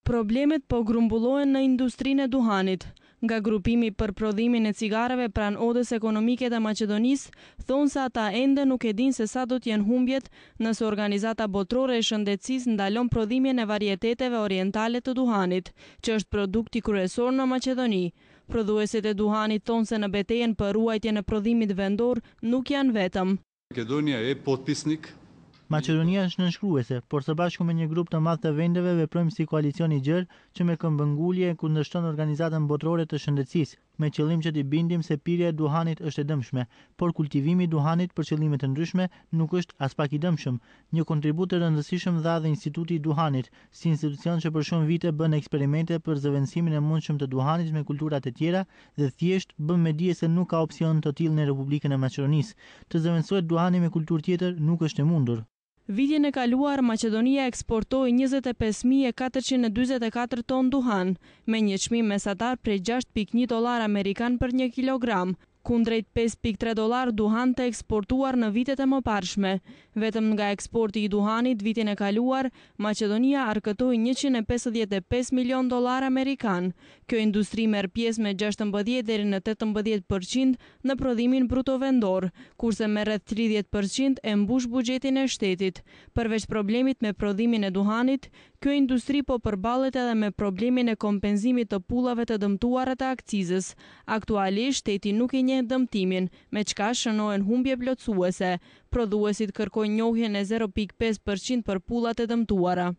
Problemet po grumbullohen në industrinë e duhanit. Nga grupimi për prodhimin e cigareve pranë odës ekonomike të Maqedonisë, thonë se ata ende nuk e dinë se sa do t'jenë humbjet nëse Organizata Botërore e Shëndetësisë ndalon prodhimin e varieteteve orientale të duhanit, që është produkti kryesor në Maqedoni. Prodhuesit e duhanit thonë se në betejën për ruajtjen e prodhimit vendor nuk janë vetëm. Makedonia e potpisnik. Maqedonia është nënshkruese, por së bashku me një grup të madh të vendeve veprojmë si koalicion i gjerë që me këmbëngulje kundërshton Organizatën Botërore të Shëndetësisë, me qëllim që t'i bindim se pirja e duhanit është e dëmshme, por kultivimi i duhanit për qëllime të ndryshme nuk është as pak i dëmshëm. Një kontribut të rëndësishëm dha dhe Instituti i Duhanit, si institucion që për shumë vite bën eksperimente për zëvendësimin e mundshëm të duhanit me kulturat e tjera dhe thjesht bën me dije se nuk ka opsion të tillë në Republikën e Maqedonisë. Të zëvendësohet duhani me kulturë tjetër nuk është e mundur. Vitin e kaluar, Maqedonia eksportoi 25.444 ton duhan, me një çmim mesatar prej $6.1 amerikan për 1 kilogram, kundrejt $5.3 duhan të eksportuar në vitet e mëparshme. Vetëm nga eksporti i duhanit vitin e kaluar, Maqedonia arkëtoi $155 milion amerikan. Kjo industri merr pjesë me 16 deri në 18% në prodhimin bruto vendor, kurse me rreth 30% e mbush buxhetin e shtetit. Përveç problemit me prodhimin e duhanit, kjo industri po përballet edhe me problemin e kompenzimit të pullave të dëmtuara të akcizës. Aktualisht shteti nuk i njeh dëmtimin, me çka shënohen humbje plotësuese. Prodhuesit kërkojnë njohjen e 0.5% për pullat e dëmtuara.